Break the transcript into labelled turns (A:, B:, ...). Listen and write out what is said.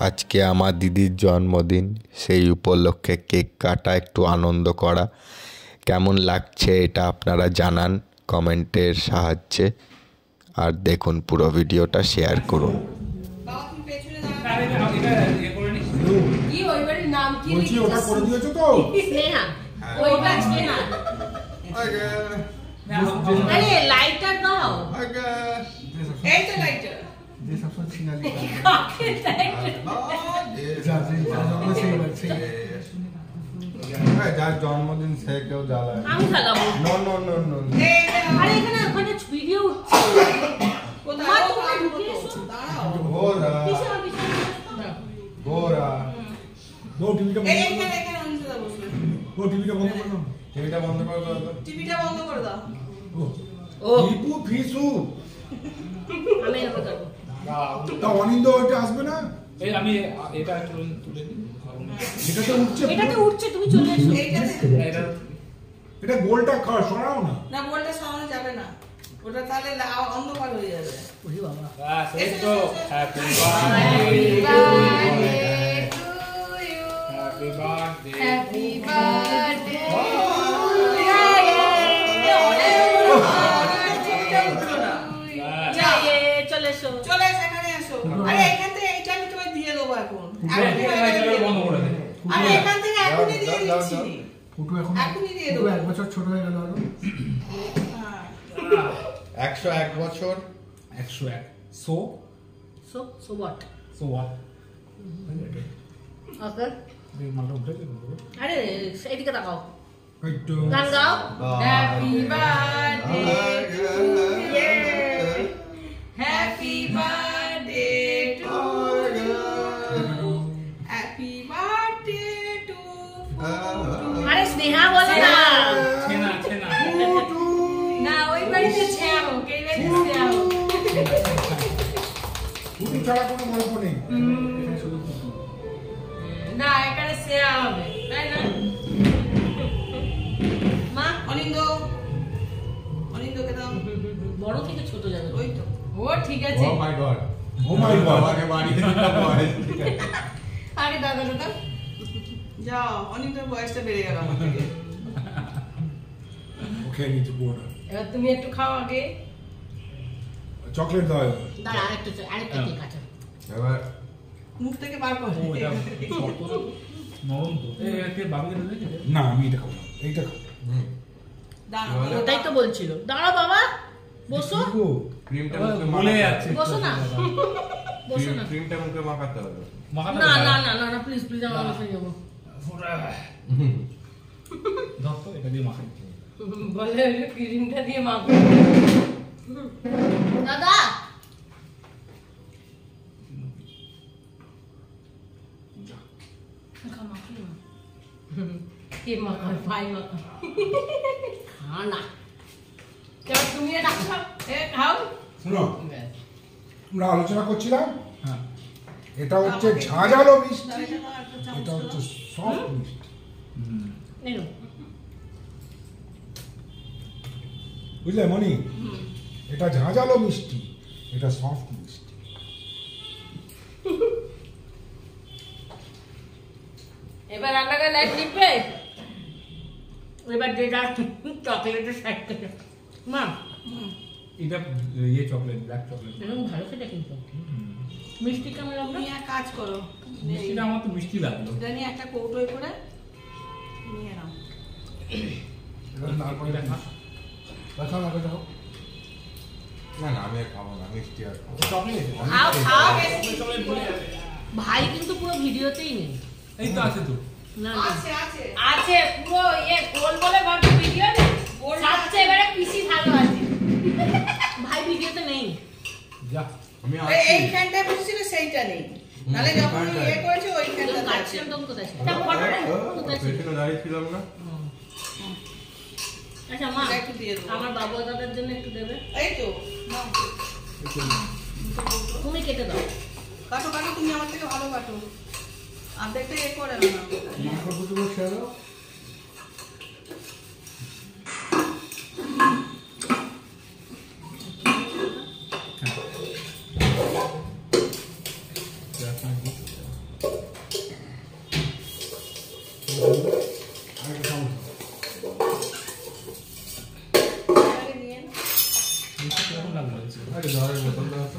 A: আজকে আমার দিদির জন্মদিন, সেই উপলক্ষে কেক কাটা, একটু আনন্দ করা। কেমন লাগছে এটা আপনারা জানান কমেন্টের সাহায্যে, আর দেখুন পুরো ভিডিওটা শেয়ার করুন।
B: লাইটার দাও, এই তো লাইটার
A: যার জন্মদিন সে কেউ জ্বালায়।
B: আমি জ্বালাবো।
A: No no no no.
B: আরে এখানে ওখানে ভিডিও উঠছে। কোথায় তোমরা ঢুকে এসো। দাঁড়াও।
A: গোরা। গোরা।
C: ও টিভিটা বন্ধ করো।
B: এখানে অনিতা বসবে।
C: ও টিভিটা বন্ধ করো।
A: টিভিটা বন্ধ করে দাও।
B: টিভিটা বন্ধ করে দাও।
C: ও দীপু ফিসু।
B: আমি এটা করব।
C: তা অনিন্দ ওটা আসবে না?
D: এই আমি এটা তুলে দিই।
C: এটাতে
B: উঠছে তুমি চলে এসো।
C: এটা গোলটা সরাও না।
B: না গোলটা সরানো যাবে না, ওটা তাহলে অন্ধকার হয়ে যাবে। ওরে বাবা,
D: বাস এই তো happy
B: birthday to you,
D: happy birthday
B: happy birthday. চলে এসো, চলে এসো, এখানে এসো। আরে এখান থেকে এইটা আমি তোমায় দিয়ে দেবো এখন।
D: বন্ধ করে দে।
B: আরে এখান থেকে এখনই দিয়ে দিচ্ছি।
C: ফুটু এখন
B: এখনই দিয়ে দেবো।
C: 1 বছর ছোট হয়ে গেল আরো।
A: 101 বছর।
D: 101 সো
B: what?
D: সো হোয়াট
B: ওকে,
D: এই মালটা উঠে গেল।
B: আরে এইদিকে তাকাও,
C: একটু
B: গান গাও। Happy birthday to you, happy birthday to you, happy birthday to. আরে স্নেহা বলে না,
D: ছেনা
B: না ওই বাড়িতে ছেও, কে বাড়িতে ছেও।
C: ফুটু ছাড়া কোনো গল্প নেই।
B: না এখানে শেয়া হবে, তাই না? মা অনিন্দকে দাও। বড় থেকে ছোট যাবে, ওই তো। ও ঠিক আছে।
A: ও মাই গড।
C: ও মাই গড।
A: আগে বাড়িতে দিতে বয়স।
B: আরে দাদা যাও, অনিন্দর বয়সটা বেড়ে গেল আমার থেকে।
C: ওকে নিচে বোর্ডা।
B: এবার তুমি একটু খাও আগে।
C: চকলেট দাও এবার।
B: দাঁড়া আরেকটা কেক আছে,
A: এবার
B: মুখ থেকে বার কর।
D: ও এটা শক্ত নরম তো। এই একে বাবিকে দিতে দে।
C: না আমি এটা খাবো না, এইটা খাবো।
B: দাঁড়া, ওটাই তো বলছিল। দাঁড়া বাবা, বসো।
A: ক্রিমটা
D: বলে যাচ্ছে।
B: বসো না, বসো না।
A: ক্রিমটা মুখে মাখাতে হবে।
B: না প্লিজ আমার বসে যাবো।
D: ধর এটা দিয়ে মাখাই।
B: বলে ক্রিমটা দিয়ে মাখো। দাদা কে মাখায়, ভাই মাখায়। হ্যাঁ না, এবার তুমি এটা খাও, খাও।
C: শোনো, আমরা আলোচনা করছিলাম,
D: হ্যাঁ
C: এটা হচ্ছে ঝাঁঝালো মিষ্টি, এটা হচ্ছে সফট মিষ্টি। বুঝলে মনি, এটা ঝাঁঝালো মিষ্টি, এটা সফট মিষ্টি।
B: এবার রান্নাঘরে লাইট নিবে, এবার যেটা চকলেটের সাইড থেকে মা।
D: এটা ইয়ে চকলেট, ব্ল্যাক চকলেট।
B: এরকম ভালো সেটা কিন্তু মিষ্টি কেমন লাগলো? তুমি এক কাজ করো,
D: মিষ্টিটা আমার তো মিষ্টি লাগলো।
B: এটা নিয়ে একটা কৌটোয় করে নিয়ে নাও।
C: এবার নারকেল দেখা দেখা না দেখো।
A: না আমি আর খাবো না, মিষ্টি আর খাবো।
D: চকলেট
B: খাও খাও।
D: চকলেট বলে যাবে।
B: ভাই কিন্তু পুরো ভিডিওতেই নেই।
D: এই তো আছে তো।
B: না আছে পুরো ইয়ে গোল বলে ভাবছি ভিডিও নেই। সবচেয়ে এবারে পিসি ভালো আছে, ভাই ভিডিওতে নেই।
D: যা
A: আমি
B: এইখানটা বুঝছিল সেইটা নেই, নালে যখন ইয়ে করেছে ওইখানটা কাটছিলাম। তখন কোথায় ছিল? তা ফটোটা কোথায় ছিল?
A: পেছনে দাঁড়িয়ে ছিলাম না।
B: আচ্ছা মা একটু দিয়ে দাও, আমার বাবু দাদার জন্য একটু দেবে। এই তো নাও, তুমি কেটে দাও। কাটো তুমি আমার থেকে ভালো কাটো, অর্ধেকটা এ করে নাও।
C: নারকেল কুচুলো খেয়ে দাও। আরেকটা চামচ দাও।
B: নিয়ে নাও।
D: কেমন লাগলো?
C: আরে জলের বোতল দাও তো।